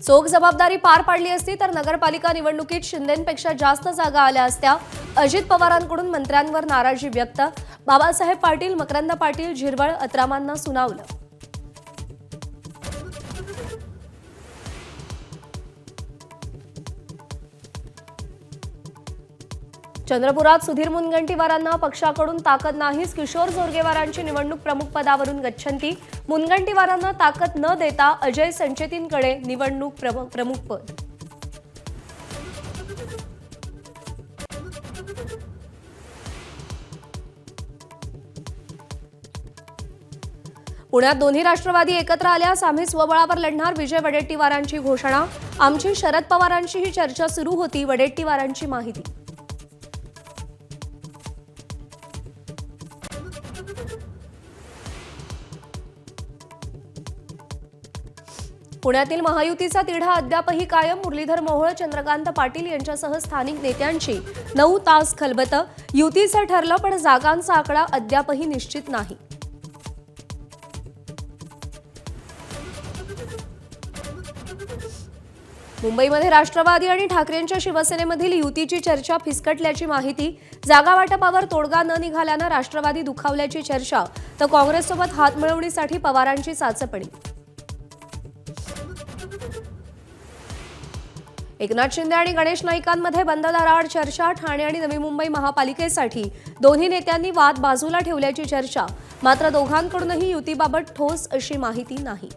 चोख जबाबदारी पार पाडली असती तर नगरपालिका निवडणुकीत शिंदेंपेक्षा जास्त जागा आल्या असत्या। अजित पवारांकडून मंत्र्यांवर नाराजी व्यक्त। बाबासाहेब पाटील, मकरंद पाटील, झिरवळ, अत्रामांना सुनावलं। चंद्रपुरात सुधीर मुनगंटीवारांना पक्षाकडून ताकद नाहीच। किशोर जोरगेवारांची निवडणूक प्रमुख पदावरून गच्छंती। मुनगंटीवारांना ताकद न देता अजय संचेतींकडे निवडणूक प्रमुख पद। पुण्यात दोन्ही राष्ट्रवादी एकत्र आल्यास आम्ही स्वबळावर लढणार। विजय वडेट्टीवारांची घोषणा। आमची शरद पवारांची ही चर्चा सुरू होती, वडेट्टीवारांची माहिती। पुण्यातील महायुतीचा तिढा अद्यापही कायम। मुरलीधर मोहोळ, चंद्रकांत पाटील यांच्यासह स्थानिक नेत्यांची 9 तास खलबत। युतीचं ठरलं पण जागांचा आकडा अद्यापही निश्चित नाही। मुंबईमध्ये राष्ट्रवादी आणि ठाकरेंच्या शिवसेनेमधील युतीची चर्चा फिसकटल्याची माहिती। जागा वाटपावर तोडगा न निघाल्यानं राष्ट्रवादी दुखावल्याची चर्चा, तर काँग्रेससोबत हातमिळवणीसाठी पवारांची चाचपणी। एकनाथ शिंदे आणि गणेश नाईकांमध्ये बंद दाराआड चर्चा। ठाणे आणि नवी मुंबई महापालिकेसाठी दोन्ही नेत्यांनी वाद बाजूला ठेवल्याची चर्चा, मात्र दोघांकडूनही युतीबाबत ठोस अशी माहिती नाही।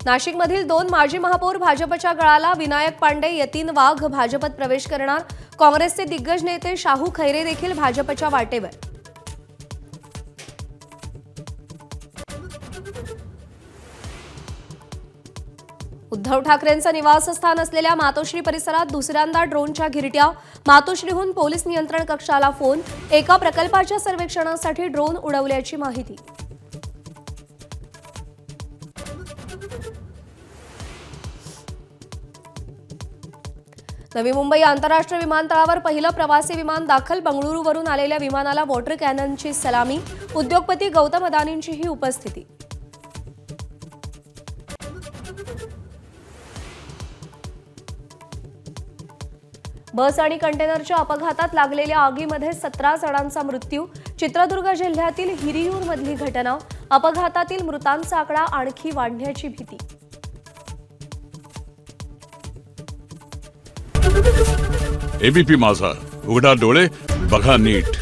नाशिकमधील 2 माजी महापौर भाजपच्या गळाला। विनायक पांडे, यतीन वाघ भाजपत प्रवेश करणार। काँग्रेसचे दिग्गज नेते शाहू खैरे देखील भाजपच्या वाटेवर। उद्धव ठाकरेंचं निवासस्थान असलेल्या मातोश्री परिसरात दुसऱ्यांदा ड्रोनच्या घिरट्या। मातोश्रीहून पोलीस नियंत्रण कक्षाला फोन। एका प्रकल्पाच्या सर्वेक्षणासाठी ड्रोन उडवल्याची माहिती। नवी मुंबई आंतरराष्ट्रीय विमानतळावर पहिलं प्रवासी विमान दाखल। बंगळुरूवरून आलेल्या विमानाला वॉटर कॅननची सलामी। उद्योगपती गौतम अदानींचीही उपस्थिती। बस आणि कंटेनरच्या अपघातात लागलेल्या आगीमध्ये 17 जणांचा मृत्यू। चित्रदुर्ग जिल्ह्यातील हिरियूरमधली घटना। अपघातातील मृतांचा आकडा आणखी वाढण्याची भीती। एबीपी माझा, उघडा डोळे बघा नीट।